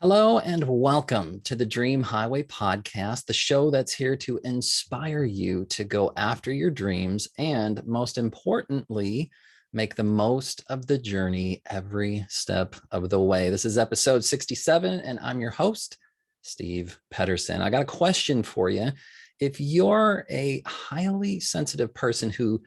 Hello and welcome to the Dream Highway podcast, the show that's here to inspire you to go after your dreams and, most importantly, make the most of the journey every step of the way. This is episode 67, and I'm your host, Steve Pederson. I got a question for you. If you're a highly sensitive person who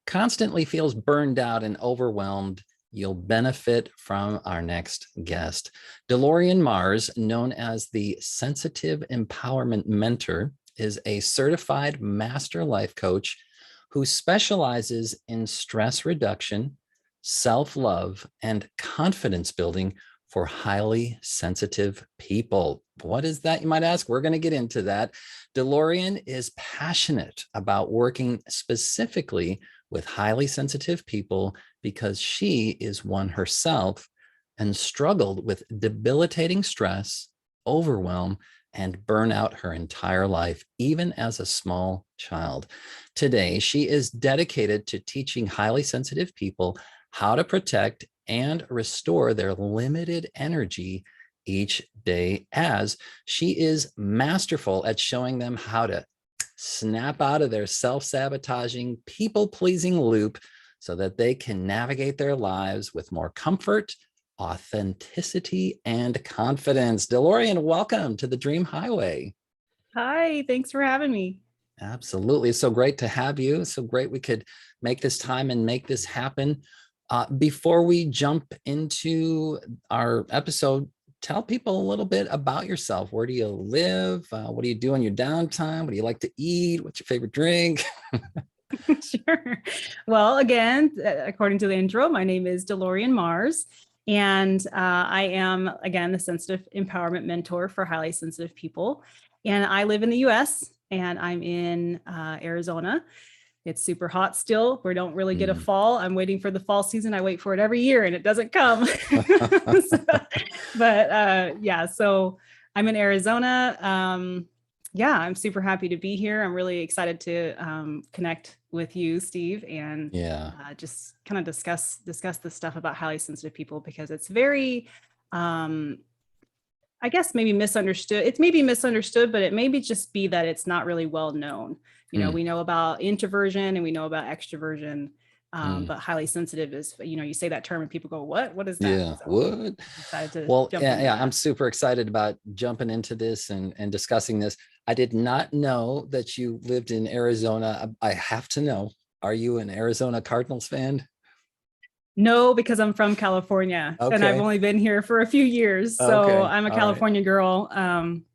constantly feels burned out and overwhelmed, you'll benefit from our next guest. DaLorean Marz, known as the Sensitive Empowerment Mentor, is a certified master life coach who specializes in stress reduction, self-love, and confidence building for highly sensitive people. What is that, you might ask? We're going to get into that. DaLorean is passionate about working specifically with highly sensitive people because she is one herself and struggled with debilitating stress, overwhelm, and burnout her entire life, even as a small child. Today, she is dedicated to teaching highly sensitive people how to protect and restore their limited energy each day, as she is masterful at showing them how to snap out of their self-sabotaging, people-pleasing loop so that they can navigate their lives with more comfort, authenticity, and confidence. DaLorean, welcome to the Dream Highway. Hi, thanks for having me. Absolutely. It's so great to have you. It's so great we could make this time and make this happen. Before we jump into our episode, tell people a little bit about yourself. Where do you live? What do you do in your downtime? What do you like to eat? What's your favorite drink? Sure. Well, again, according to the intro, my name is DaLorean Marz, and I am, again, the Sensitive Empowerment Mentor for highly sensitive people. And I live in the US, and I'm in Arizona. It's super hot still. We don't really get a fall. I'm waiting for the fall season. I wait for it every year and it doesn't come. So I'm in Arizona. I'm super happy to be here. I'm really excited to connect with you, Steve, and just kind of discuss this stuff about highly sensitive people, because it's very, I guess maybe misunderstood. It's maybe misunderstood, but it maybe just be that it's not really well known. We know about introversion and we know about extroversion, but highly sensitive is, you say that term and people go, what is that? Yeah, so what? I'm super excited about jumping into this and discussing this. I did not know that you lived in Arizona. I have to know, are you an Arizona Cardinals fan? No, because I'm from California and I've only been here for a few years. So I'm a California girl.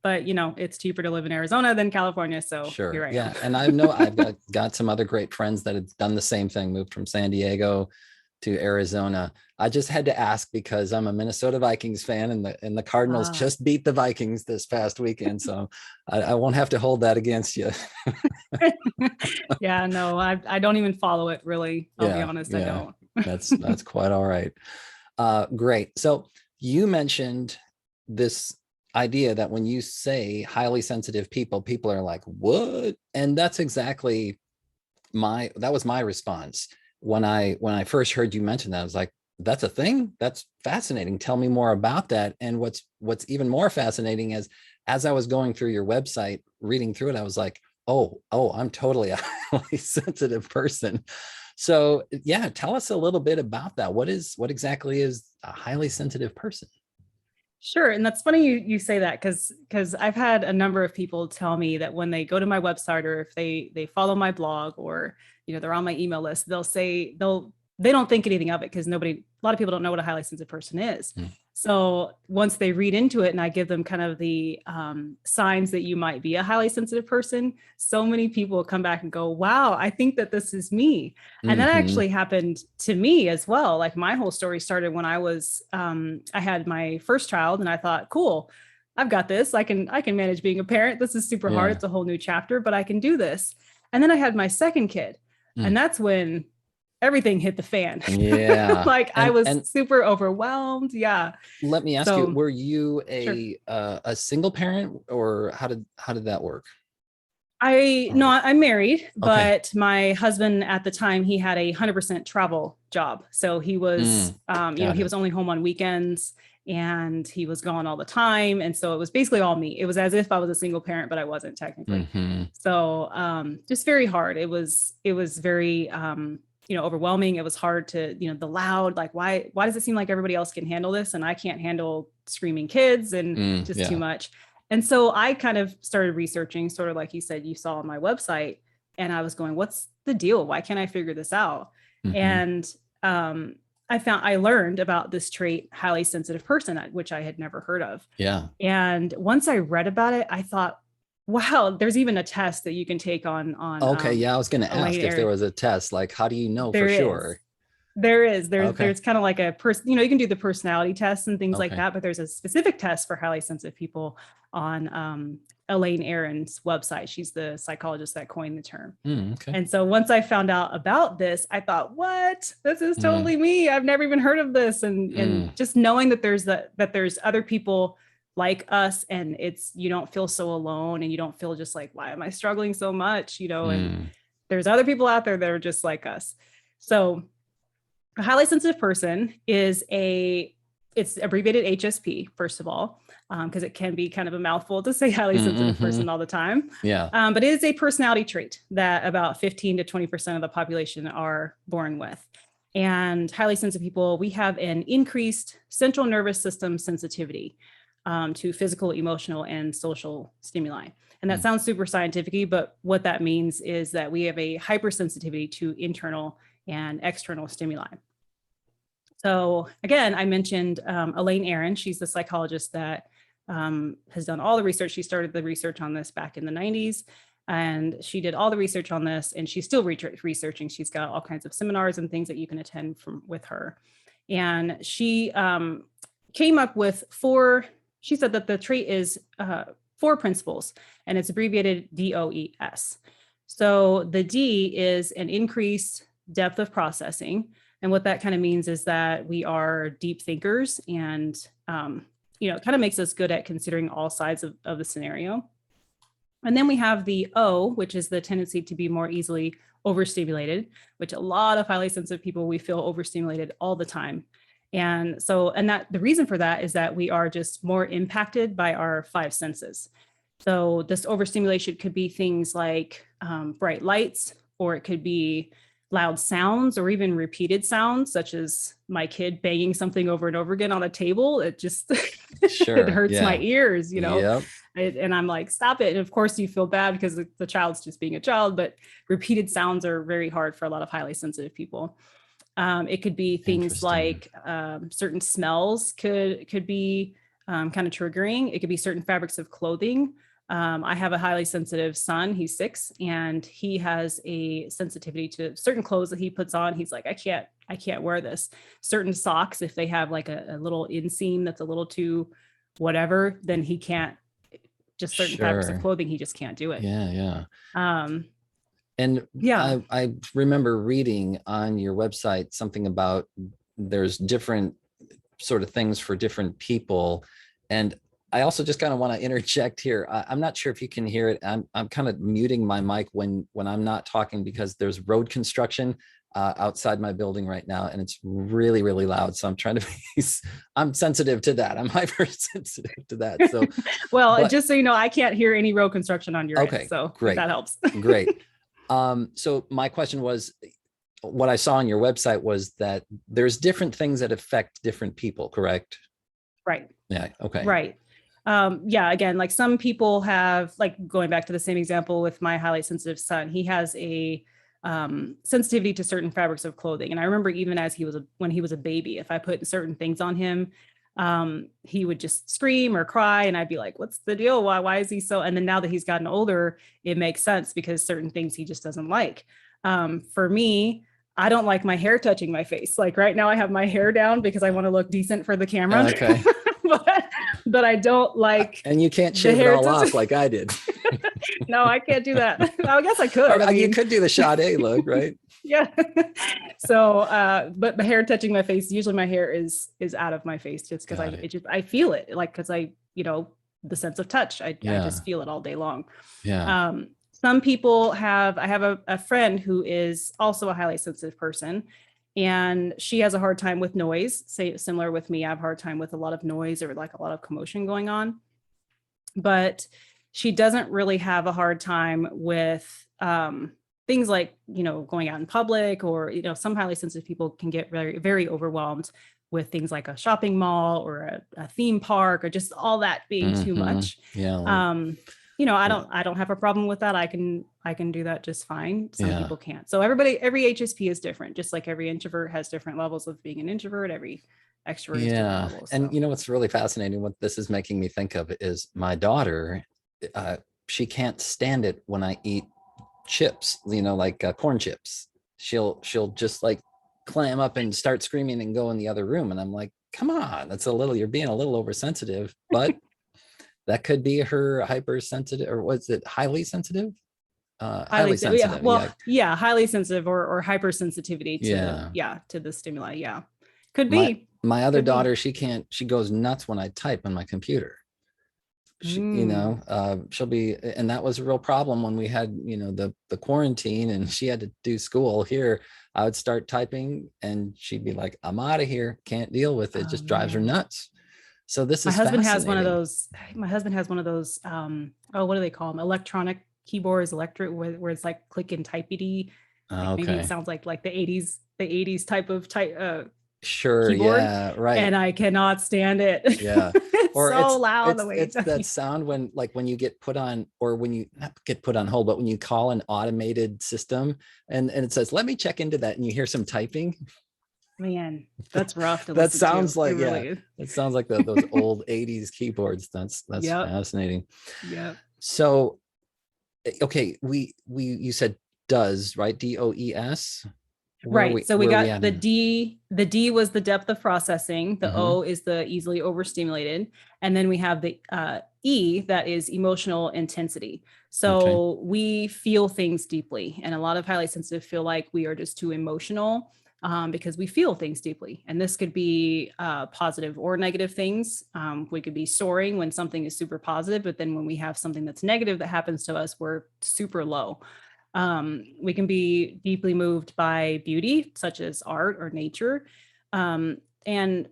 But it's cheaper to live in Arizona than California. So sure. Here I am. And I've got some other great friends that have done the same thing, moved from San Diego to Arizona. I just had to ask because I'm a Minnesota Vikings fan, and the Cardinals just beat the Vikings this past weekend. So I won't have to hold that against you. Yeah, no, I don't even follow it really. I'll be honest, I don't. That's quite all right. Great. So you mentioned this idea that when you say highly sensitive people are like, what? And that's exactly that was my response. When I first heard you mention that, I was like, that's a thing? That's fascinating. Tell me more about that. And what's even more fascinating is, as I was going through your website, reading through it, I was like, oh, I'm totally a highly sensitive person. So yeah, tell us a little bit about that. What exactly is a highly sensitive person? Sure. And that's funny you say that, because I've had a number of people tell me that when they go to my website, or if they follow my blog, or they're on my email list, they'll say they don't think anything of it, because a lot of people don't know what a highly sensitive person is. So once they read into it and I give them kind of the signs that you might be a highly sensitive person, so many people come back and go, wow, I think that this is me. And that actually happened to me as well. Like, my whole story started when I had my first child, and I thought, cool, I've got this. I can manage being a parent. This is super hard. It's a whole new chapter, but I can do this. And then I had my second kid, and that's when everything hit the fan. Yeah. I was super overwhelmed. Yeah. Let me ask you, were you a single parent, or how did that work? No, I'm married, Okay. but my husband at the time, he had a 100% travel job. So he was, he was only home on weekends and he was gone all the time. And so it was basically all me. It was as if I was a single parent, but I wasn't technically. So just very hard. It was very, overwhelming. It was hard to, the loud, like, why does it seem like everybody else can handle this and I can't handle screaming kids and just too much. And so I kind of started researching, sort of like you said, you saw on my website, and I was going, what's the deal? Why can't I figure this out? And I learned about this trait, highly sensitive person, which I had never heard of. Yeah. And once I read about it, I thought, wow, there's even a test that you can take on. Okay. Yeah. I was going to ask if there was a test, like, how do you know for sure? There's kind of like a person, you can do the personality tests and things like that, but there's a specific test for highly sensitive people on Elaine Aron's website. She's the psychologist that coined the term. And so once I found out about this, I thought, what? This is totally me. I've never even heard of this. And just knowing that there's other people like us, and you don't feel so alone, and you don't feel just like, why am I struggling so much? And there's other people out there that are just like us. So a highly sensitive person it's abbreviated HSP, first of all, because it can be kind of a mouthful to say highly sensitive person all the time. Yeah. But it is a personality trait that about 15 to 20% of the population are born with. And highly sensitive people, we have an increased central nervous system sensitivity to physical, emotional, and social stimuli. And that sounds super scientific, but what that means is that we have a hypersensitivity to internal and external stimuli. So again, I mentioned Elaine Aron. She's the psychologist that has done all the research. She started the research on this back in the 90s, and she did all the research on this, and she's still researching. She's got all kinds of seminars and things that you can attend with her. And she came up with she said that the trait is 4 principles, and it's abbreviated DOES. So the D is an increased depth of processing. And what that kind of means is that we are deep thinkers, and, it kind of makes us good at considering all sides of the scenario. And then we have the O, which is the tendency to be more easily overstimulated, which a lot of highly sensitive people, we feel overstimulated all the time. And that the reason for that is that we are just more impacted by our 5 senses. So this overstimulation could be things like bright lights, or it could be loud sounds, or even repeated sounds, such as my kid banging something over and over again on a table. It just it hurts my ears, and I'm like, stop it. And of course you feel bad because the child's just being a child, but repeated sounds are very hard for a lot of highly sensitive people. It could be things like certain smells could be kind of triggering. It could be certain fabrics of clothing. I have a highly sensitive son. He's 6, and he has a sensitivity to certain clothes that he puts on. He's like, I can't wear this. Certain socks, if they have like a little inseam that's a little too whatever, then he can't. Just certain fabrics of clothing, he just can't do it. Yeah. I remember reading on your website something about there's different sort of things for different people. And I also just kind of want to interject here. I'm not sure if you can hear it. I'm kind of muting my mic when I'm not talking, because there's road construction outside my building right now, and it's really, really loud. So I'm trying to I'm sensitive to that. I'm hypersensitive to that. So, just so you know, I can't hear any road construction on your end. So great. That helps. Great. So my question was, what I saw on your website was that there's different things that affect different people, correct? Right. Yeah. Okay. Right. Again, like some people have, like going back to the same example with my highly sensitive son, he has a sensitivity to certain fabrics of clothing. And I remember even as when he was a baby, if I put certain things on him, he would just scream or cry, and I'd be like, what's the deal? Why is he so? And then now that he's gotten older, it makes sense because certain things he just doesn't like. For me, I don't like my hair touching my face. Like right now I have my hair down because I want to look decent for the camera. Okay. but I don't like. And you can't shave it all off like I did. No, I can't do that. I guess I could. You could do the Sade look, right? Yeah. So, but the hair touching my face, usually my hair is out of my face just because I feel it, like, because the sense of touch, I just feel it all day long. Yeah. Some people have, I have a friend who is also a highly sensitive person, and she has a hard time with noise. Say similar with me, I have a hard time with a lot of noise or like a lot of commotion going on. But she doesn't really have a hard time with things like, going out in public, or, some highly sensitive people can get very, very overwhelmed with things like a shopping mall or a theme park, or just all that being too much. Yeah. I don't have a problem with that. I can do that just fine. Some people can't. So every HSP is different, just like every introvert has different levels of being an introvert, every extrovert has different levels. And what's really fascinating, what this is making me think of, is my daughter, she can't stand it when I eat chips, like corn chips. She'll just like clam up and start screaming and go in the other room. And I'm like, come on, you're being a little oversensitive, but that could be her hypersensitive, or was it highly sensitive? Highly sensitive. Highly sensitive or hypersensitivity to the stimuli. Yeah. Could be. My other daughter, she goes nuts when I type on my computer. She'll be, and that was a real problem when we had, the quarantine and she had to do school here. I would start typing and she'd be like, I'm out of here. Can't deal with it. Just drives her nuts. So this is my husband has one of those. What do they call them? Electronic keyboards, where it's like click and typey. Maybe it sounds like the 80s type of sure keyboard. Yeah, right. And I cannot stand it. Yeah. Or so loud the way it's that sound when you get put on, or when you not get put on hold, but when you call an automated system and it says, let me check into that, and you hear some typing. Man, that's rough to that sounds to. Like it sounds like those old 80s keyboards. That's fascinating. Yeah. So okay, you said DOES, right? DOES. Right. So we got the D. The D was the depth of processing. The O is the easily overstimulated. And then we have the E, that is emotional intensity. So we feel things deeply. And a lot of highly sensitive feel like we are just too emotional because we feel things deeply. And this could be positive or negative things. We could be soaring when something is super positive, but then when we have something that's negative that happens to us, we're super low. We can be deeply moved by beauty, such as art or nature. And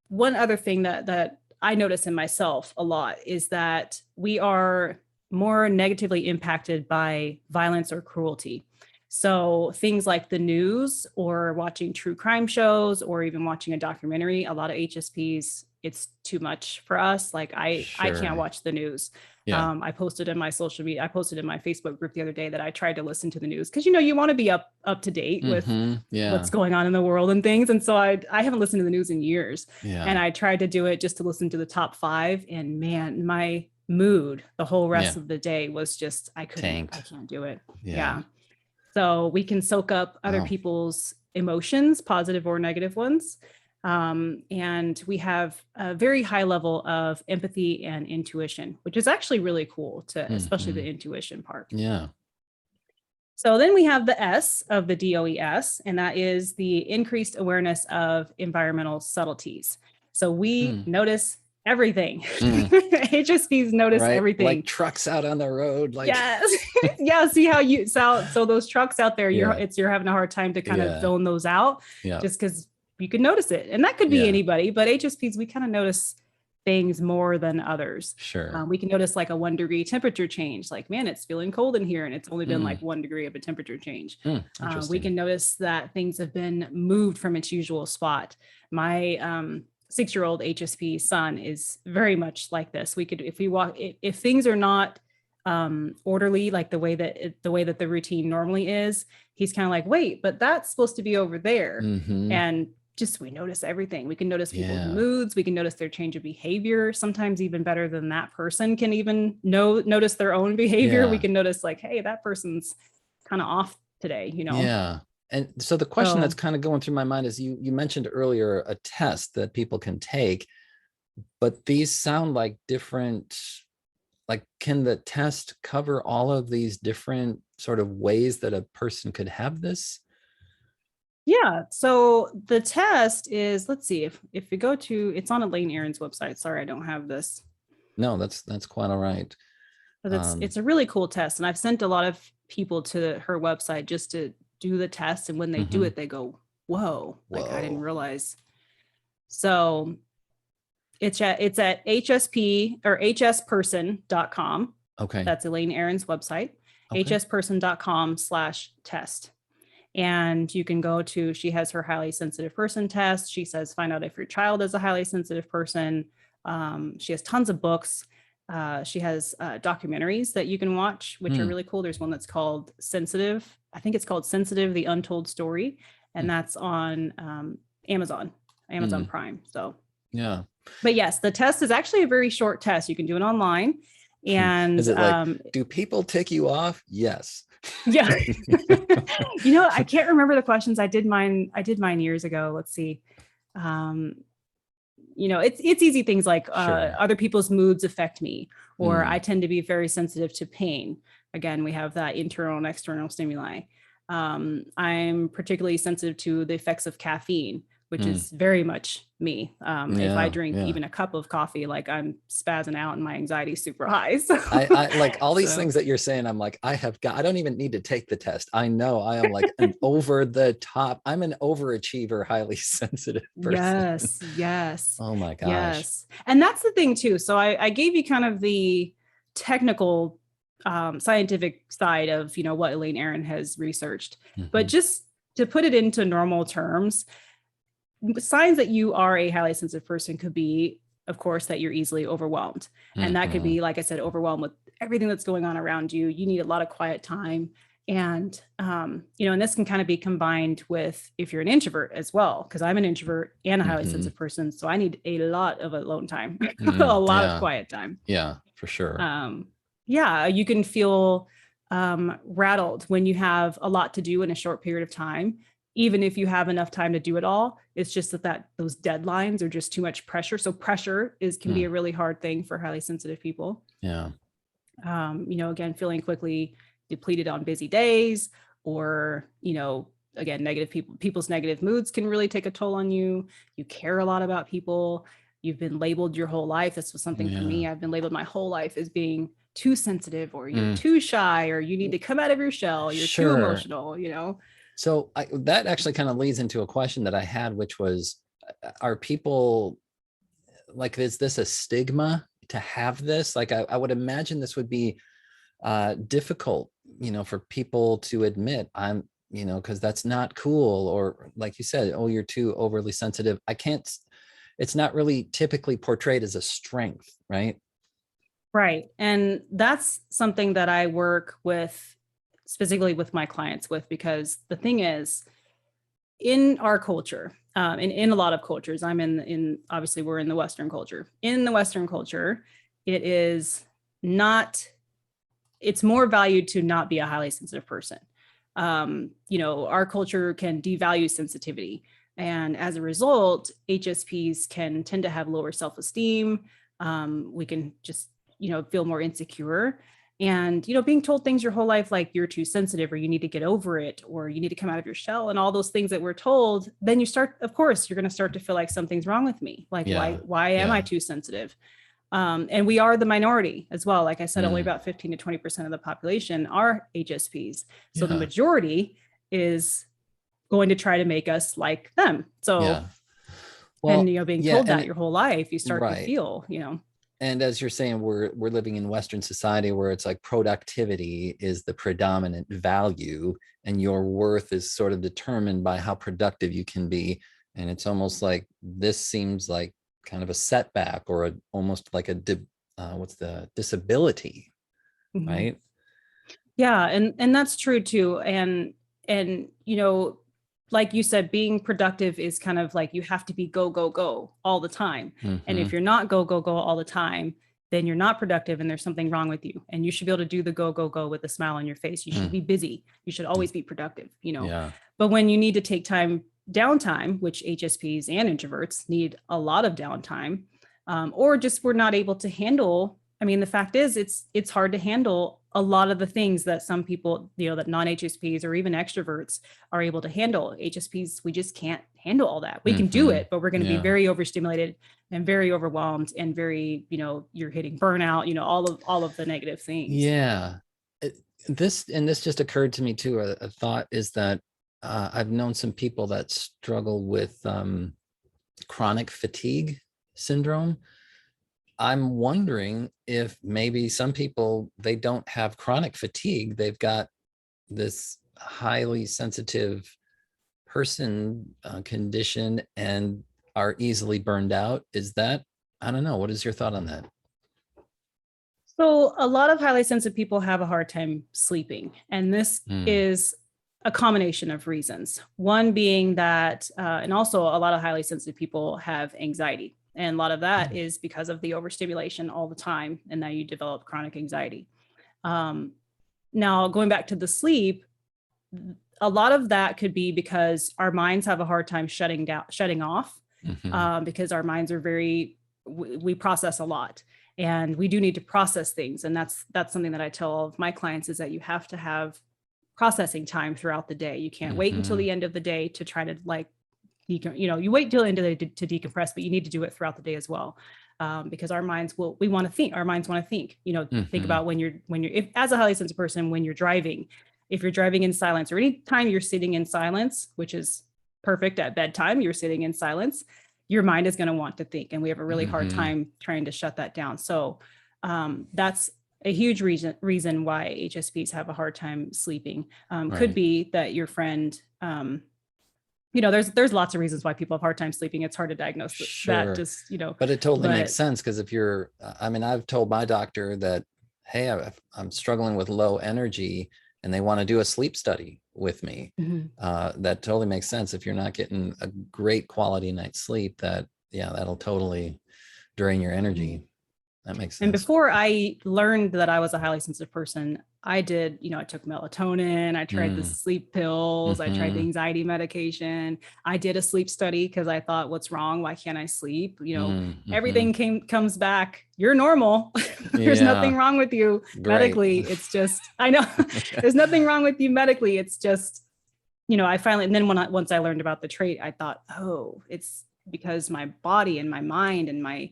one other thing that I notice in myself a lot is that we are more negatively impacted by violence or cruelty. So things like the news, or watching true crime shows, or even watching a documentary, a lot of HSPs, it's too much for us. Like I can't watch the news. Yeah. I posted in my social media, I posted in my Facebook group the other day that I tried to listen to the news because, you want to be up to date with what's going on in the world and things. And so I haven't listened to the news in years. Yeah. And I tried to do it just to listen to the top 5. And man, my mood the whole rest of the day was just, I can't do it. Yeah. So we can soak up other people's emotions, positive or negative ones. And we have a very high level of empathy and intuition, which is actually really cool especially the intuition part. Yeah. So then we have the S of the DOES, and that is the increased awareness of environmental subtleties. So we notice everything. HSPs notice everything. Like trucks out on the road. Like See how so those trucks out there, you're having a hard time to kind of zone those out just because you could notice it. And that could be anybody, but HSPs, we kind of notice things more than others. Sure. We can notice like a 1 degree temperature change, like, man, it's feeling cold in here and it's only been like 1 degree of a temperature change. We can notice that things have been moved from its usual spot. My 6-year-old HSP son is very much like this. We could, if things are not orderly, like the way that the routine normally is, he's kind of like, wait, but that's supposed to be over there. And just, we notice everything. We can notice people's moods. We can notice their change of behavior. Sometimes even better than that person can even notice their own behavior. We can notice like, hey, that person's kind of off today, Yeah. And so the question that's kind of going through my mind is, you mentioned earlier a test that people can take, but these sound like different, like, can the test cover all of these different sort of ways that a person could have this? Yeah. So the test is, let's see, if we go to, it's on Elaine Aron's website. Sorry, I don't have this. No, that's quite all right. But it's a really cool test. And I've sent a lot of people to her website just to do the test. And when they do it, they go, whoa, like I didn't realize. So it's at HSP or hsperson.com. Okay. That's Elaine Aron's website, Okay. hsperson.com/test. And you can go to, she has her highly sensitive person test. She says, find out if your child is a highly sensitive person. She has tons of books. She has documentaries that you can watch, which are really cool. There's one that's called Sensitive. I think it's called Sensitive, The Untold Story. And that's on Amazon Prime. So, yeah. But yes, the test is actually a very short test. You can do it online. And is it like, do people tick you off? Yes. Yeah. I can't remember the questions. I did mine years ago. Let's see. It's easy things like other people's moods affect me, or I tend to be very sensitive to pain. Again, we have that internal and external stimuli. I'm particularly sensitive to the effects of caffeine, which is very much me. If I drink even a cup of coffee, like I'm spazzing out and my anxiety is super high. So I like all these things that you're saying. I'm like, I don't even need to take the test. I know I am like an over the top. I'm an overachiever, highly sensitive person. Yes. Oh my gosh. Yes. And that's the thing too. So I gave you kind of the technical scientific side of, what Elaine Aron has researched, but just to put it into normal terms, signs that you are a highly sensitive person could be, of course, that you're easily overwhelmed. And that could be, like I said, overwhelmed with everything that's going on around you. You need a lot of quiet time. And, and this can kind of be combined with if you're an introvert as well, because I'm an introvert and a highly sensitive person. So I need a lot of alone time, a lot of quiet time. Yeah, for sure. You can feel rattled when you have a lot to do in a short period of time. Even if you have enough time to do it all, it's just that those deadlines are just too much pressure. So pressure can be a really hard thing for highly sensitive people. Yeah. Again, feeling quickly depleted on busy days, or, again, people's negative moods can really take a toll on you. You care a lot about people. You've been labeled your whole life. This was something for me. I've been labeled my whole life as being too sensitive, or you're too shy, or you need to come out of your shell. You're too emotional, So that actually kind of leads into a question that I had, which was, are people like, is this a stigma to have this? Like, I would imagine this would be difficult, for people to admit because that's not cool. Or like you said, oh, you're too overly sensitive. It's not really typically portrayed as a strength, right? Right. And that's something that I work with specifically with my clients with, because the thing is, in our culture, and in a lot of cultures, obviously we're in the Western culture. In the Western culture, it's more valued to not be a highly sensitive person. Our culture can devalue sensitivity. And as a result, HSPs can tend to have lower self-esteem. We can just, feel more insecure. And, being told things your whole life, like you're too sensitive, or you need to get over it, or you need to come out of your shell, and all those things that we're told, then you're going to start to feel like something's wrong with me. Like, why am I too sensitive? And we are the minority as well. Like I said, only about 15 to 20% of the population are HSPs. So the majority is going to try to make us like them. So, being told that your whole life, you start to feel, And as you're saying, we're living in Western society where it's like productivity is the predominant value, and your worth is sort of determined by how productive you can be. And it's almost like this seems like kind of a setback, or almost like what's the disability, right? Yeah, and that's true too. And like you said, being productive is kind of like you have to be go, go, go all the time. And if you're not go, go, go all the time, then you're not productive, and there's something wrong with you. And you should be able to do the go, go, go with a smile on your face. You should be busy. You should always be productive, But when you need to take downtime, which HSPs and introverts need a lot of downtime, or just we're not able to handle. I mean, the fact is it's hard to handle a lot of the things that some people, that non-HSPs or even extroverts are able to handle. HSPs, we just can't handle all that. We can do it, but we're going to be very overstimulated and very overwhelmed and very, you're hitting burnout, all of the negative things. Yeah. This just occurred to me too. A thought is that I've known some people that struggle with chronic fatigue syndrome. I'm wondering if maybe some people, they don't have chronic fatigue. They've got this highly sensitive person condition and are easily burned out. Is that, I don't know. What is your thought on that? So a lot of highly sensitive people have a hard time sleeping. And this is a combination of reasons. One being that, and also a lot of highly sensitive people have anxiety. And a lot of that is because of the overstimulation all the time. And now you develop chronic anxiety. Now, going back to the sleep, a lot of that could be because our minds have a hard time shutting off, because our minds are we process a lot, and we do need to process things. And that's something that I tell all of my clients, is that you have to have processing time throughout the day. You can't wait until the end of the day to try to you wait till the end of the day to decompress, but you need to do it throughout the day as well. Because our minds want to think, think about when you're, if, as a highly sensitive person, when you're driving, if you're driving in silence, or any time you're sitting in silence, which is perfect at bedtime, you're sitting in silence, your mind is going to want to think. And we have a really hard time trying to shut that down. So that's a huge reason why HSPs have a hard time sleeping. Could be that your friend, there's lots of reasons why people have a hard time sleeping. It's hard to diagnose that, just, But it totally makes sense, because if you're, I've told my doctor that, hey, I'm struggling with low energy, and they want to do a sleep study with me. That totally makes sense. If you're not getting a great quality night's sleep, that'll totally drain your energy. That makes sense. And before I learned that I was a highly sensitive person, I did, I took melatonin, I tried the sleep pills, I tried the anxiety medication. I did a sleep study because I thought, what's wrong? Why can't I sleep? Everything comes back. You're normal. There's nothing wrong with you medically. It's just, I know there's nothing wrong with you medically. It's just, I finally, and then once I learned about the trait, I thought, oh, it's because my body and my mind and my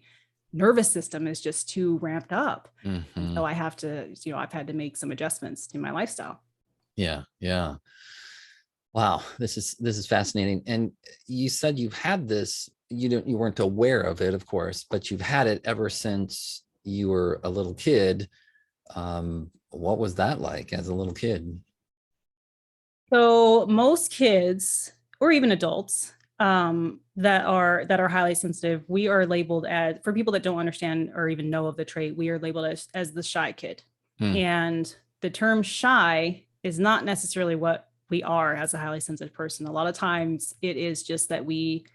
nervous system is just too ramped up. So I have to, I've had to make some adjustments to my lifestyle. Yeah. Wow. This is fascinating. And you said you've had this, you weren't aware of it, of course, but you've had it ever since you were a little kid. What was that like as a little kid? So most kids, or even adults, that are highly sensitive, we are labeled as, for people that don't understand or even know of the trait, we are labeled as the shy kid. And the term shy is not necessarily what we are as a highly sensitive person. A lot of times it is just that we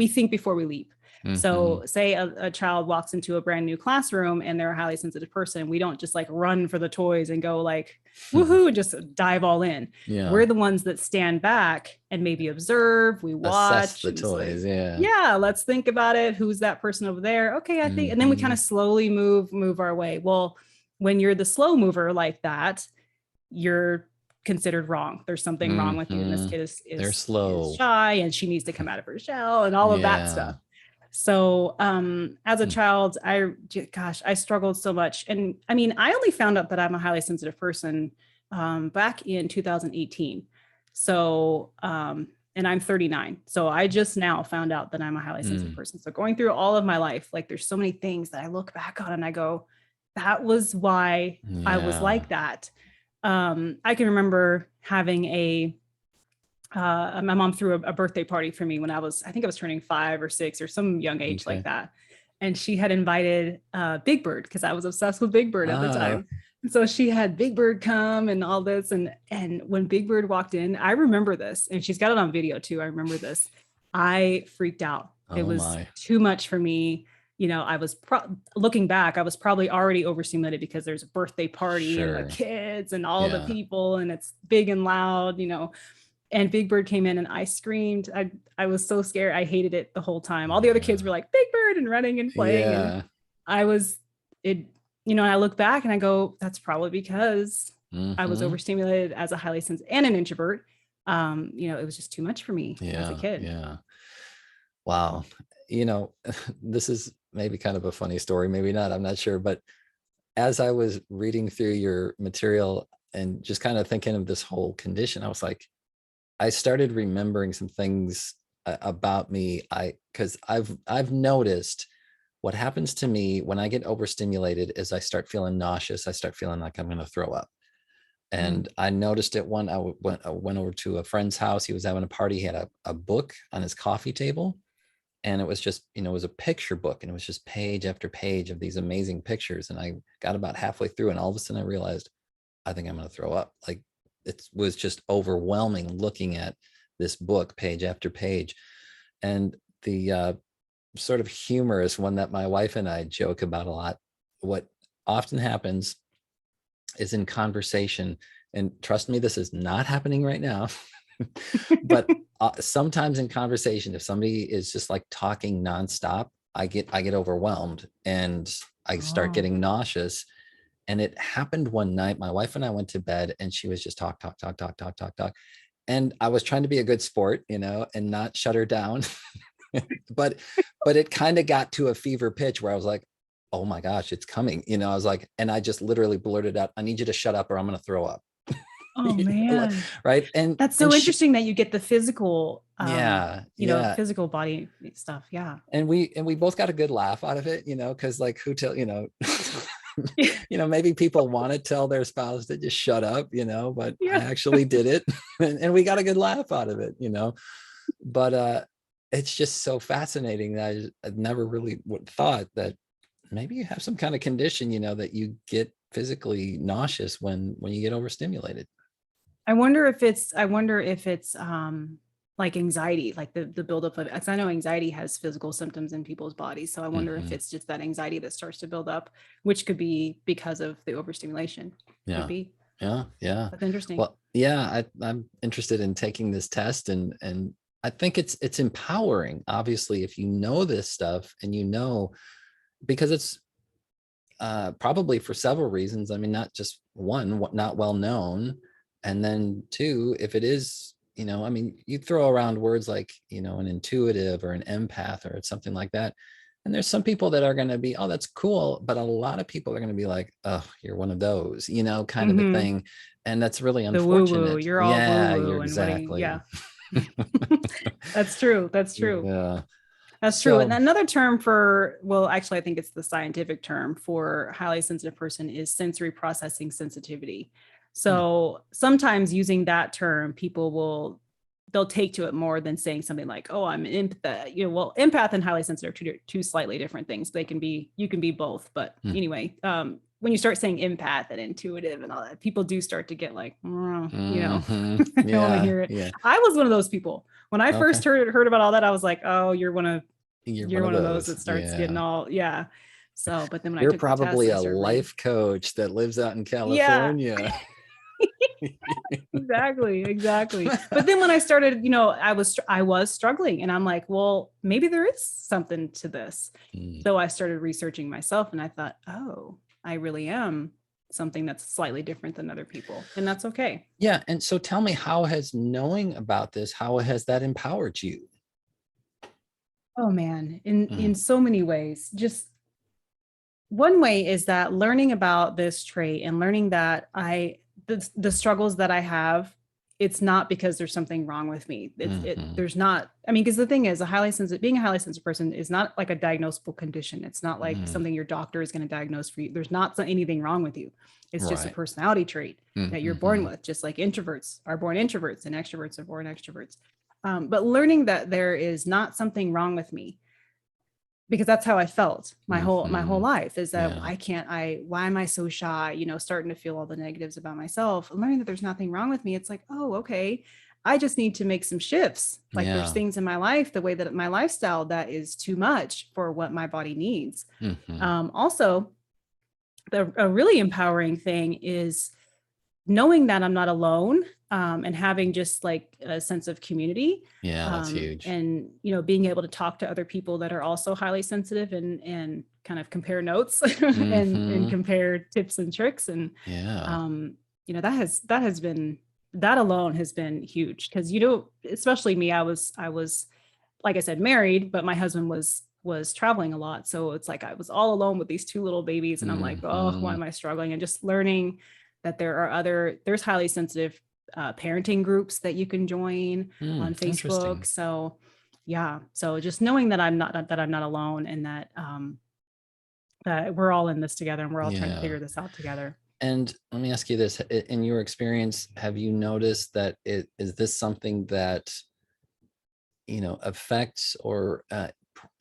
think before we leap. So say a child walks into a brand new classroom and they're a highly sensitive person. We don't just run for the toys and go woohoo, and just dive all in. We're the ones that stand back and maybe observe, we watch. Assess the toys, let's think about it. Who's that person over there? Okay, I think, and then we kind of slowly move our way. Well, when you're the slow mover like that, you're considered wrong. There's something wrong with you. And this kid they're slow, is shy, and she needs to come out of her shell and all of that stuff. So as a child, I struggled so much. And I only found out that I'm a highly sensitive person back in 2018. So, and I'm 39. So I just now found out that I'm a highly sensitive person. So going through all of my life, there's so many things that I look back on and I go, that was why I was like that. I can remember having my mom threw a birthday party for me when I think I was turning 5 or 6 or some young age like that. And she had invited Big Bird, because I was obsessed with Big Bird at the time. And so she had Big Bird come and all this. And when Big Bird walked in, I remember this, and she's got it on video too. I remember this. I freaked out. It was too much for me. I was looking back, I was probably already overstimulated because there's a birthday party and the kids and all the people, and it's big and loud, And Big Bird came in and I screamed. I was so scared. I hated it the whole time. All the other kids were like, Big Bird, and running and playing. And you know, and I look back and I go, that's probably because I was Mm-hmm. overstimulated as a highly sensitive and an introvert. You know, it was just too much for me as a Yeah. kid. Yeah. Wow. You know, this is maybe kind of a funny story, maybe not, I'm not sure. But as I was reading through your material and just kind of thinking of this whole condition, I was like, I started remembering some things about me. Because I've noticed what happens to me when I get overstimulated is I start feeling nauseous. I start feeling like I'm going to throw up. Mm. And I noticed it when I went over to a friend's house. He was having a party. He had a book on his coffee table, and it was just, you know, it was a picture book, and it was just page after page of these amazing pictures. And I got about halfway through, and all of a sudden I realized, I think I'm going to throw up. Like, it was just overwhelming looking at this book page after page. And the sort of humorous one that my wife and I joke about a lot, what often happens is in conversation, and trust me, this is not happening right now, but sometimes in conversation, if somebody is just like talking nonstop, I get overwhelmed and I start Oh. getting nauseous. And it happened one night. My wife and I went to bed, and she was just talk, talk, talk, talk, talk, talk, talk. And I was trying to be a good sport, you know, and not shut her down. but it kind of got to a fever pitch where I was like, oh my gosh, it's coming. You know, I was like, and I just literally blurted out, I need you to shut up or I'm going to throw up. Oh man. Right. That's And so she, interesting that you get the physical, yeah, you know, yeah. physical body stuff. Yeah. And we both got a good laugh out of it, you know, because like who tell, you know, you know, maybe people want to tell their spouse to just shut up, you know, but I Yeah. actually did it and we got a good laugh out of it, you know. But it's just so fascinating that I never really thought that maybe you have some kind of condition, you know, that you get physically nauseous when you get overstimulated. I wonder if it's like anxiety, like the buildup of, as I know anxiety has physical symptoms in people's bodies. So I wonder if Hmm. it's just that anxiety that starts to build up, which could be because of the overstimulation. Could Yeah. be. Yeah. Yeah. That's interesting. Well, yeah, I'm interested in taking this test, and I think it's empowering, obviously, if you know this stuff and you know, because it's probably for several reasons. I mean, not just one, not well known. And then two, if it is, you know, I mean, you throw around words like, you know, an intuitive or an empath or something like that. And there's some people that are going to be, oh, that's cool. But a lot of people are going to be like, oh, you're one of those, you know, kind of a Hmm. thing. And that's really The woo woo, unfortunate. you're all woo Yeah, woo. you're And what do you, exactly. yeah. That's true. That's true. Yeah. That's true. And So, another term for, well, actually, I think it's the scientific term for highly sensitive person is sensory processing sensitivity. hmm, So sometimes using that term, people they'll take to it more than saying something like, oh, I'm an empath. You know, well, empath and highly sensitive are two slightly different things. You can be both. But hmm, anyway, when you start saying empath and intuitive and all that, people do start to get like, you know, mhm, I don't want to yeah, hear it. yeah. I was one of those people. When I Okay. first heard about all that, I was like, oh, You're one you're of one of those those. that starts getting Yeah. all, yeah. So, but then when I You're took the test, probably I a started learning. life coach that lives out in Yeah, California. exactly, exactly. But then when I started, you know, I was struggling, and I'm like, well, maybe there is something to this. Mm. So I started researching myself, and I thought, oh, I really am something that's slightly different than other people, and that's okay. Yeah. And so tell me, how has knowing about this, how has that empowered you? Oh man, in Mm, so many ways. Just one way is that learning about this trait and learning that the struggles that I have, it's not because there's something wrong with me. mhm, There's not, I mean, because the thing is being a highly sensitive person is not like a diagnosable condition. It's not like mm. something your doctor is going to diagnose for you. There's not anything wrong with you. It's just a Right. personality trait that you're born Mhm. with, just like introverts are born introverts and extroverts are born extroverts. But learning that there is not something wrong with me, because that's how I felt my whole Mhm. life, is that Yeah. why am I so shy, you know, starting to feel all the negatives about myself, learning that there's nothing wrong with me. It's like, oh, okay, I just need to make some shifts. Like there's Yeah. things in my life, the way that my lifestyle, that is too much for what my body needs. Mhm. Also, a really empowering thing is knowing that I'm not alone, and having just like a sense of community, Yeah, that's huge. and being able to talk to other people that are also highly sensitive, and kind of compare notes and Hmm. compare tips and tricks, and Yeah. that alone has been huge, because especially me, I was like I said, married, but my husband was traveling a lot. So it's like I was all alone with these two little babies, and I'm like, oh, why Hmm. am I struggling? And just learning that there's highly sensitive parenting groups that you can join on Facebook. Interesting. So yeah, so just knowing that I'm not alone, and that we're all in this together, and we're all trying to Yeah. figure this out together. And let me ask you this, in your experience, have you noticed that is this something that, affects, or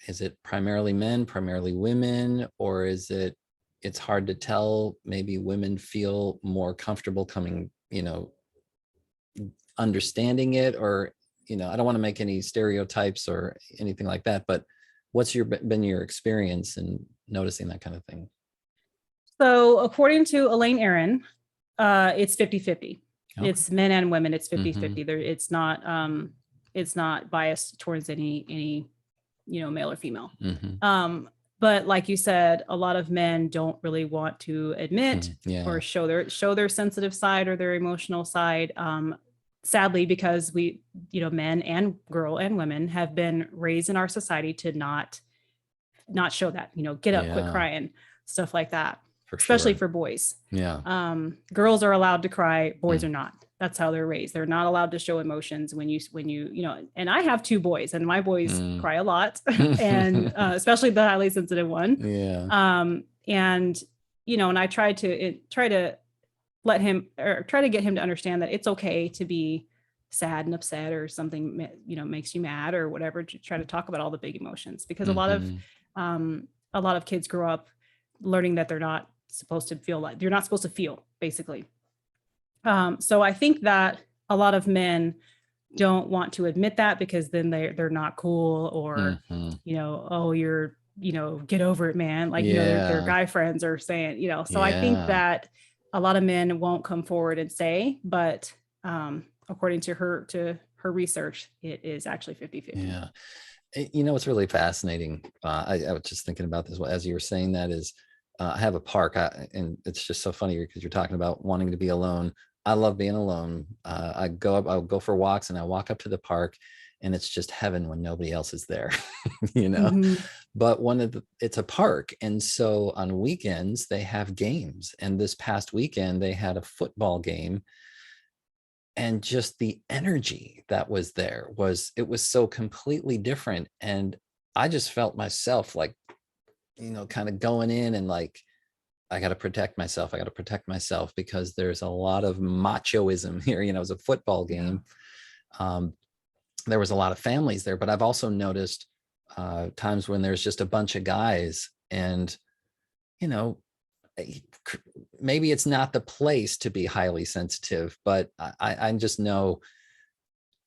is it primarily men, primarily women, or is it's hard to tell? Maybe women feel more comfortable coming, understanding it, or, I don't want to make any stereotypes or anything like that, but what's been your experience in noticing that kind of thing? So according to Elaine Aaron, it's 50-50. Okay. It's men and women. It's Hmm. 50-50. There, it's not biased towards any male or female. Hmm. But like you said, a lot of men don't really want to admit Yeah. or show their sensitive side or their emotional side. Sadly, because men and girl and women have been raised in our society to not show that, get up, quit Yeah, crying, stuff like that, for especially sure. for boys. Yeah. Girls are allowed to cry, boys Mm. are not. That's how they're raised. They're not allowed to show emotions and I have two boys, and my boys Mm. cry a lot, and especially the highly sensitive one. Yeah. And and I try to let him, or try to get him to understand that it's okay to be sad and upset, or something makes you mad or whatever, to try to talk about all the big emotions, because Hmm. a lot of kids grow up learning that they're not supposed to feel, like you're not supposed to feel, basically. So I think that a lot of men don't want to admit that, because then they're not cool, or Hmm. oh, you're get over it, man, like their Yeah. guy friends are saying. So I think Yeah. that a lot of men won't come forward and say, but according to her research, it is actually 50-50. Yeah. What's really fascinating, I was just thinking about this as you were saying that, is I have a park, and it's just so funny because you're talking about wanting to be alone. I love being alone. I'll go for walks, and I walk up to the park, and it's just heaven when nobody else is there. you know Hmm. but it's a park, and so on weekends they have games, and this past weekend they had a football game, and just the energy that was there was so completely different. And I just felt myself like, kind of going in, and like, I got to protect myself, because there's a lot of machoism here. It was a football Yeah. game. um, there was a lot of families there, but I've also noticed times when there's just a bunch of guys, and you know maybe it's not the place to be highly sensitive, but I just know,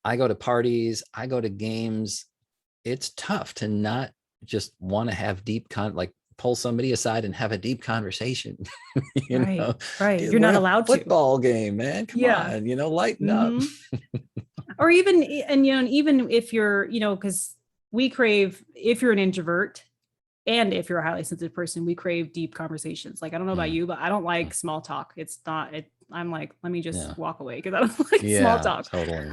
I go to parties, I go to games. It's tough to not just want to have like pull somebody aside and have a deep conversation. you Right. know, Right. Dude, You're we're not at a allowed to. football game, man. Come Yeah. on, lighten up. Hmm. Or even, and even if you're, because we crave, if you're an introvert and if you're a highly sensitive person, we crave deep conversations. Like, I don't know about Mm, you, but I don't like mm. small talk. It's not it. I'm like, let me just Yeah, walk away, because I don't like small yeah, talk. totally.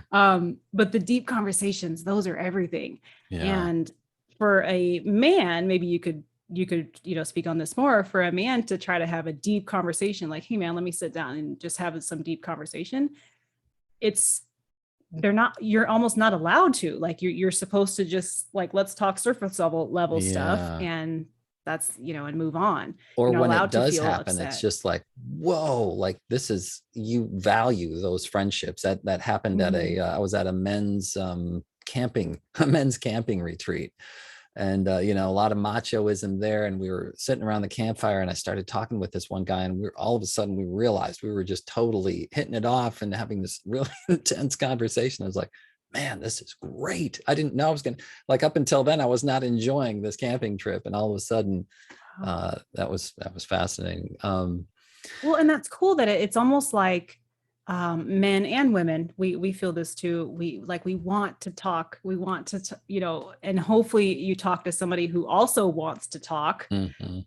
But the deep conversations, those are everything. Yeah, And for a man, maybe you could speak on this more. For a man to try to have a deep conversation, like, hey man, let me sit down and just have some deep conversation. It's you're almost not allowed to, like, you're supposed to just, like, let's talk surface level stuff, yeah. and that's, and move on. Or You're not when it allowed to does feel happen, it's upset. just like, whoa, like, this is, you value those friendships. That happened at Hmm. I was at a men's camping a men's camping retreat, and a lot of machoism there, and we were sitting around the campfire, and I started talking with this one guy, and all of a sudden we realized we were just totally hitting it off and having this really intense conversation. I was like, man, this is great. I didn't know I was gonna, like, up until then I was not enjoying this camping trip, and all of a sudden Wow. that was fascinating. Well, and that's cool that it's almost like men and women, we feel this too. We want to talk, we want to, and hopefully you talk to somebody who also wants to talk. Mm-hmm.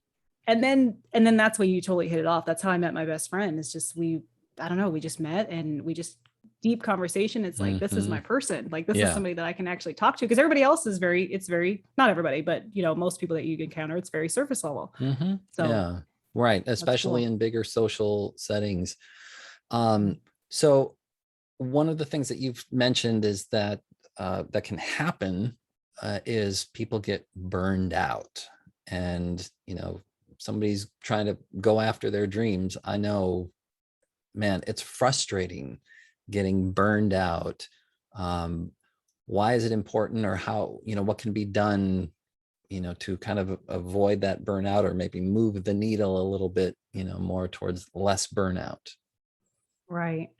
And then that's when you totally hit it off. That's how I met my best friend. It's just, I don't know, we just met and we just deep conversation. It's like, this is my person. Like, this is somebody that I can actually talk to, because everybody else is it's very, not everybody, but most people that you encounter, it's very surface level. Mm-hmm. So yeah, right. Especially cool. in bigger social settings. So one of the things that you've mentioned is that that can happen is people get burned out, and somebody's trying to go after their dreams. I know, man, it's frustrating getting burned out. Why is it important, or how, what can be done, to kind of avoid that burnout, or maybe move the needle a little bit, more towards less burnout? Right.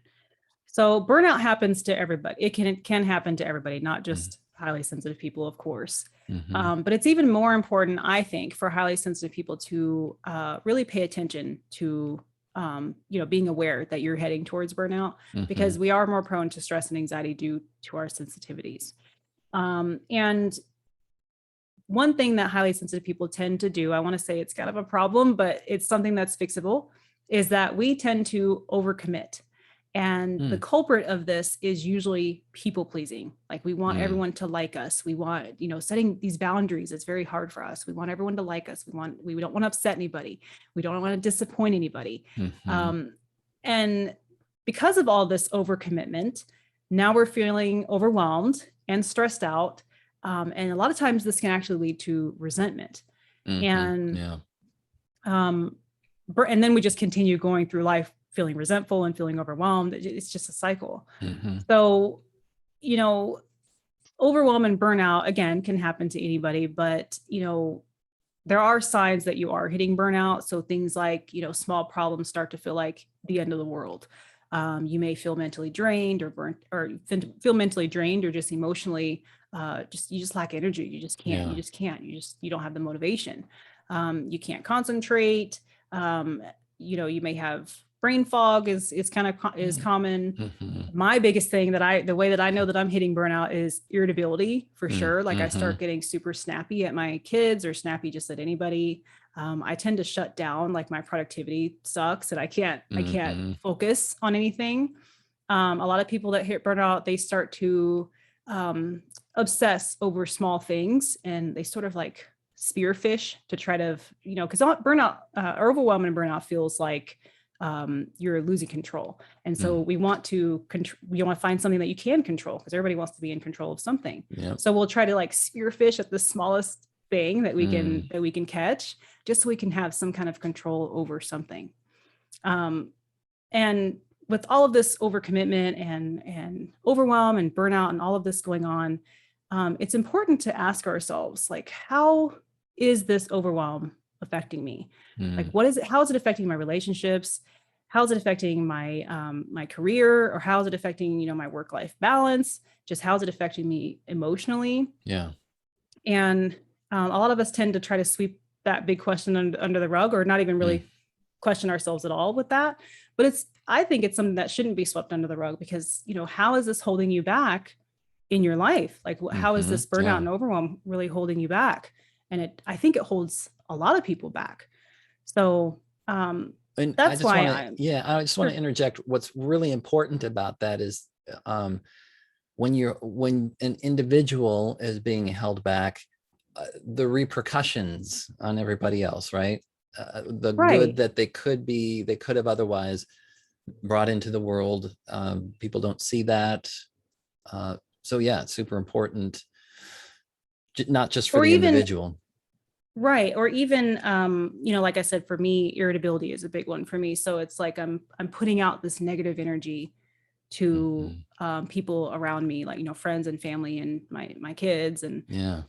So burnout happens to everybody. It can happen to everybody, not just highly sensitive people, of course. Mm-hmm. But it's even more important, I think, for highly sensitive people to really pay attention to, being aware that you're heading towards burnout, because we are more prone to stress and anxiety due to our sensitivities. And one thing that highly sensitive people tend to do, I want to say it's kind of a problem, but it's something that's fixable, is that we tend to overcommit. And the culprit of this is usually people pleasing. Like, we want everyone to like us. We want, setting these boundaries. It's very hard for us. We want everyone to like us. We don't want to upset anybody. We don't want to disappoint anybody. And because of all this overcommitment, now we're feeling overwhelmed and stressed out. And a lot of times this can actually lead to resentment. And then we just continue going through life feeling resentful and feeling overwhelmed. It's just a cycle. So, overwhelm and burnout, again, can happen to anybody, but, there are signs that you are hitting burnout. So things like, small problems start to feel like the end of the world. You may feel mentally drained or burnt, or feel mentally drained, or just emotionally, you just lack energy. You just can't, you don't have the motivation. You can't concentrate. You may have brain fog is common. My biggest thing the way that I know that I'm hitting burnout is irritability, for sure. Like, I start getting super snappy at my kids, or snappy just at anybody. I tend to shut down, like my productivity sucks and I can't focus on anything. A lot of people that hit burnout, they start to obsess over small things, and they sort of like spearfish to try to, because burnout or overwhelm and burnout feels like you're losing control. And so we want to find something that you can control, because everybody wants to be in control of something. So we'll try to like spearfish at the smallest thing that we can catch, just so we can have some kind of control over something. And with all of this overcommitment and overwhelm and burnout and all of this going on, it's important to ask ourselves, like, how is this overwhelm affecting me? Like, how is it affecting my relationships? How is it affecting my my career? Or how is it affecting, my work-life balance? Just how is it affecting me emotionally? And a lot of us tend to try to sweep that big question under the rug, or not even really question ourselves at all with that. But I think it's something that shouldn't be swept under the rug, because, how is this holding you back in your life? Like, how is this burnout and overwhelm really holding you back? And I think it holds a lot of people back. So and that's why I just want to interject. What's really important about that is when an individual is being held back, the repercussions on everybody else, right? The good that they could have otherwise brought into the world. People don't see that. So yeah, it's super important, not just for the individual. Right. Or even, like I said, for me, irritability is a big one for me. So it's like, I'm putting out this negative energy to people around me, like, friends and family and my kids, and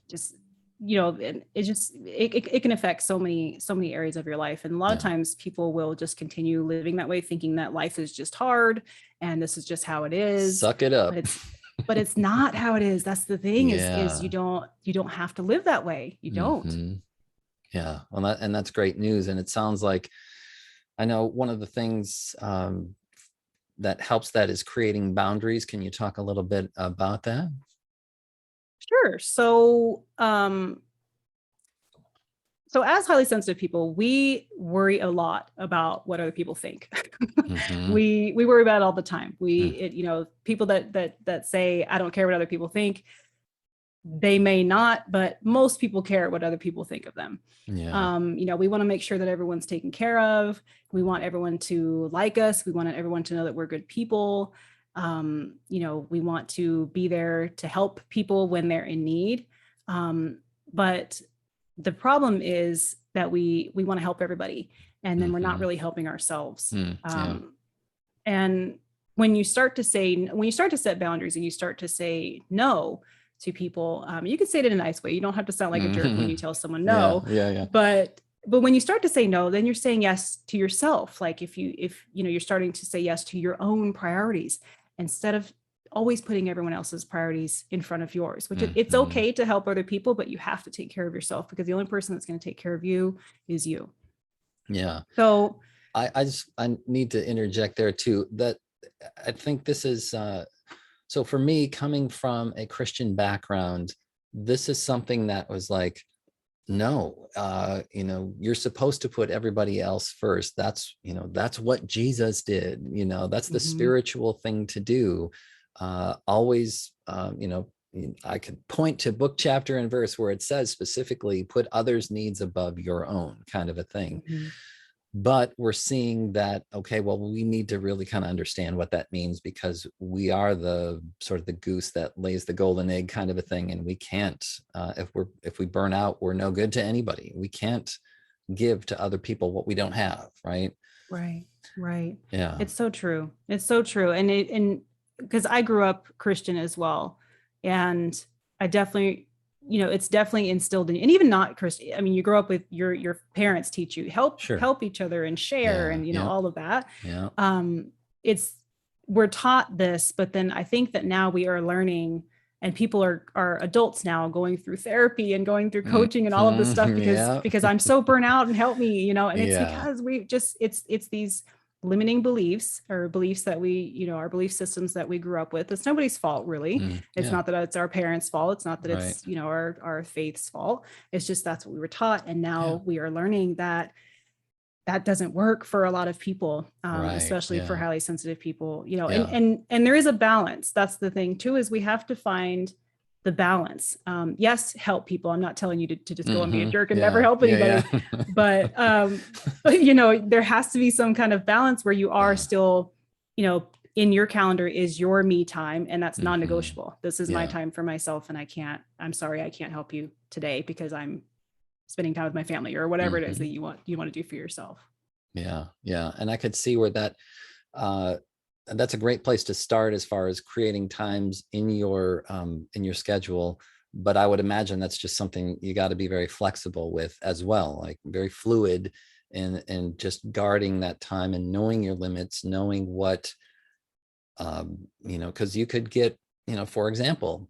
just, and it can affect so many areas of your life. And a lot of times people will just continue living that way, thinking that life is just hard and this is just how it is. Suck it up. But it's not how it is. That's the thing, is you don't have to live that way. You don't. Yeah. Well, that's great news. And it sounds like, I know one of the things that helps that is creating boundaries. Can you talk a little bit about that? Sure. So as highly sensitive people, we worry a lot about what other people think. Mm-hmm. We worry about it all the time. Mm. People that say, I don't care what other people think, they may not, but most people care what other people think of them. Yeah. We want to make sure that everyone's taken care of. We want everyone to like us. We want everyone to know that we're good people. We want to be there to help people when they're in need. But the problem is that we want to help everybody, and then we're not really helping ourselves. Yeah. And when you start to set boundaries and you start to say no to people, you can say it in a nice way. You don't have to sound like a jerk when you tell someone no. Yeah. But when you start to say no, then you're saying yes to yourself. Like if you're starting to say yes to your own priorities instead of always putting everyone else's priorities in front of yours, which it's okay to help other people, but you have to take care of yourself, because the only person that's going to take care of you is you. Yeah. So I need to interject there too, that I think this is, so for me, coming from a Christian background, this is something that was like, no, you're supposed to put everybody else first. That's what Jesus did. That's the spiritual thing to do. Always, I could point to book, chapter, and verse where it says specifically, put others' needs above your own, kind of a thing. But we're seeing that, okay, well, we need to really kind of understand what that means, because we are the sort of the goose that lays the golden egg, kind of a thing. And we can't, if we burn out, we're no good to anybody. We can't give to other people what we don't have. Right. Yeah, it's so true. And because I grew up Christian as well, and I definitely, it's definitely instilled in, and even not Christian. I mean, you grow up with your parents teach you help each other and share, and all of that. We're taught this, but then I think that now we are learning, and people are adults now going through therapy and going through coaching and all of this stuff because I'm so burnt out, and help me, and it's because it's these limiting beliefs, or beliefs that our belief systems that we grew up with. It's nobody's fault, really. It's not that it's our parents' fault. It's not that it's, our faith's fault. It's just, that's what we were taught. And now we are learning that doesn't work for a lot of people, especially for highly sensitive people, and there is a balance. That's the thing too, is we have to find the balance. Yes, help people. I'm not telling you to just go and be a jerk and never help anybody, but there has to be some kind of balance where you are still, in your calendar is your me time, and that's non-negotiable. This is my time for myself, and I'm sorry, I can't help you today because I'm spending time with my family, or whatever it is that you want to do for yourself. Yeah. And I could see where that's a great place to start as far as creating times in your schedule. But I would imagine that's just something you got to be very flexible with as well, like very fluid, and just guarding that time and knowing your limits, knowing what, because you could get, for example,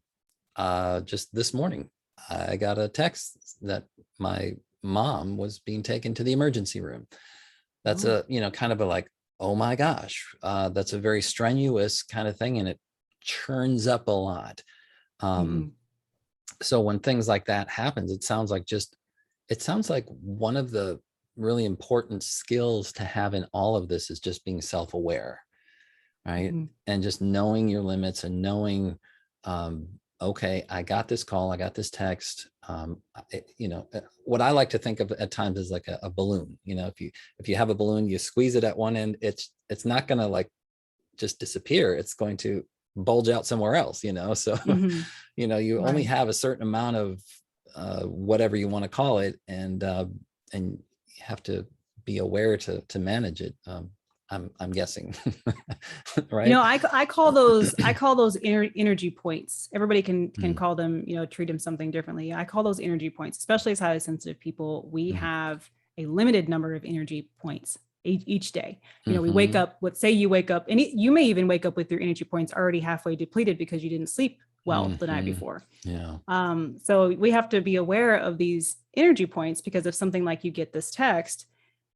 just this morning, I got a text that my mom was being taken to the emergency room. That's kind of a like, oh my gosh, that's a very strenuous kind of thing, and it churns up a lot. So when things like that happens, it sounds like one of the really important skills to have in all of this is just being self-aware, right? And just knowing your limits, and knowing, okay, I got this call, I got this text. What I like to think of at times is like a balloon. If you have a balloon, you squeeze it at one end, it's not going to like just disappear. It's going to bulge out somewhere else, so you only have a certain amount of whatever you want to call it, and you have to be aware to manage it. I'm guessing, right? I call those energy points. Everybody can call them, treat them something differently. I call those energy points, especially as highly sensitive people. We have a limited number of energy points each day. We wake up, let's say you wake up, and you may even wake up with your energy points already halfway depleted because you didn't sleep well the night before. So we have to be aware of these energy points, because if something like you get this text,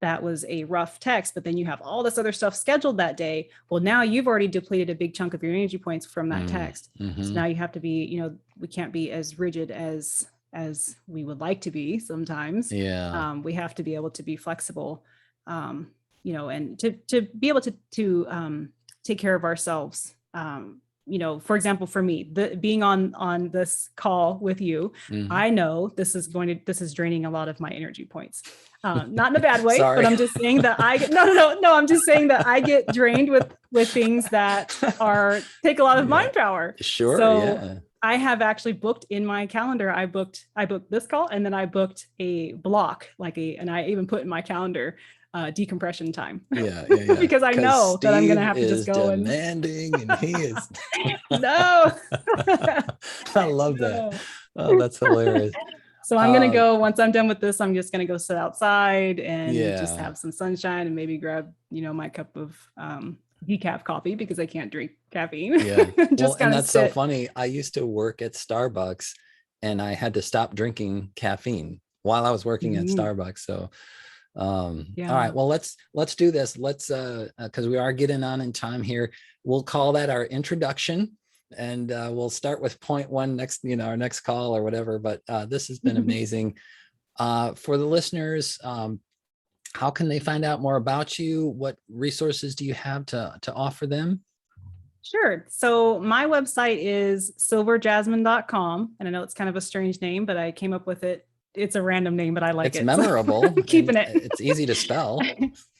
that was a rough text, but then you have all this other stuff scheduled that day. Well, now you've already depleted a big chunk of your energy points from that text. So now you have to be, you know, we can't be as rigid as we would like to be sometimes. Yeah. We have to be able to be flexible, you know, and to be able to take care of ourselves. You know, for example, for me, being on this call with you, I know this is draining a lot of my energy points. Not in a bad way, but I'm just saying that I'm just saying that I get drained with things that take a lot of mind power. Sure. So I have actually booked in my calendar. I booked this call, and then I booked a block, and I even put in my calendar decompression time. Yeah. Because I know Steve that I'm going to have to just go demanding and he is. No. I love that. Oh, that's hilarious. So I'm going to go, once I'm done with this, I'm just going to go sit outside and just have some sunshine and maybe grab, you know, my cup of decaf coffee, because I can't drink caffeine. Yeah. Just and that's so funny. I used to work at Starbucks and I had to stop drinking caffeine while I was working at Starbucks. So all right, well, let's do this. Let's because we are getting on in time here. We'll call that our introduction, and we'll start with point one next, you know, our next call or whatever. But this has been amazing. For the listeners, how can they find out more about you? What resources do you have to offer them? Sure. So my website is silverjasmine.com, and I know it's kind of a strange name, but I came up with it. It's a random name, but I like it. It's memorable. So keeping it. It's easy to spell.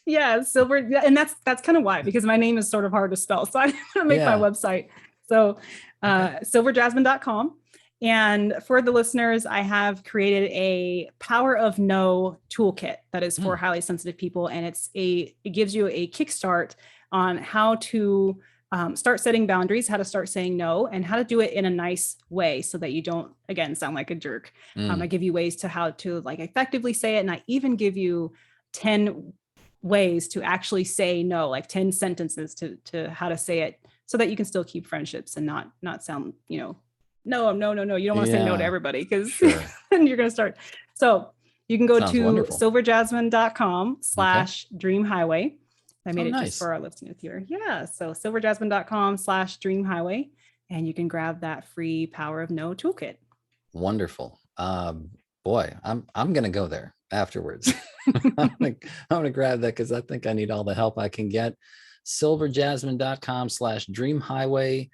Yeah, silver. And that's kind of why, because my name is sort of hard to spell. So I didn't want to make my website. So silverjasmine.com. And for the listeners, I have created a Power of No toolkit that is for highly sensitive people. And it gives you a kickstart on how to start setting boundaries, how to start saying no, and how to do it in a nice way so that you don't, again, sound like a jerk. I give you ways to how to effectively say it. And I even give you 10 ways to actually say no, 10 sentences to how to say it so that you can still keep friendships and not sound, you know, no. You don't want to say no to everybody, because then you're going to start. So you can go to silverjasmine.com/dream highway. I made it just for our listeners here. Yeah. So silverjasmine.com/dream highway, and you can grab that free Power of No toolkit. Wonderful. Boy, I'm going to go there afterwards. I'm going to grab that, because I think I need all the help I can get. silverjasmine.com/dream highway.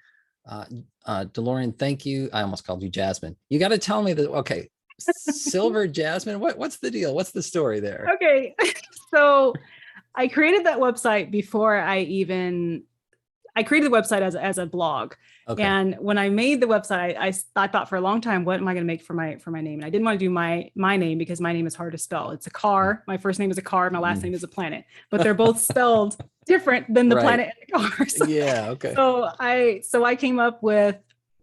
DeLorean, thank you. I almost called you Jasmine. You got to tell me that. Okay. Silver Jasmine. What's the deal? What's the story there? Okay. So I created that website before I created the website as a blog. Okay. And when I made the website, I thought for a long time, what am I going to make for my name? And I didn't want to do my name, because my name is hard to spell. It's a car. My first name is a car. My last name is a planet, but they're both spelled different than the planet and the car. So, okay. So I came up with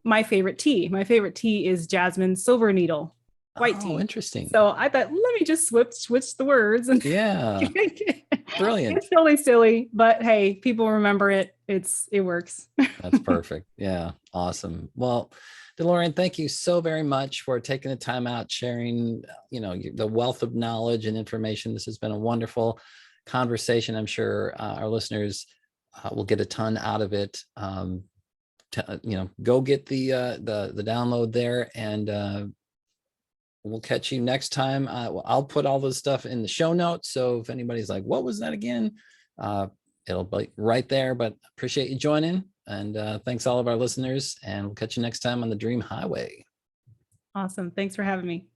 my favorite tea. My favorite tea is Jasmine Silver Needle white tea. Oh, interesting. So I thought, let me just switch the words. And Brilliant. It's silly, but hey, people remember it. It works. That's perfect. Yeah. Awesome. Well, DeLorean, thank you so very much for taking the time out, sharing, you know, the wealth of knowledge and information. This has been a wonderful conversation. I'm sure our listeners will get a ton out of it. Go get the download there, and we'll catch you next time. I'll put all this stuff in the show notes. So if anybody's like, what was that again? It'll be right there, but appreciate you joining. And thanks all of our listeners, and we'll catch you next time on the Dream Highway. Awesome. Thanks for having me.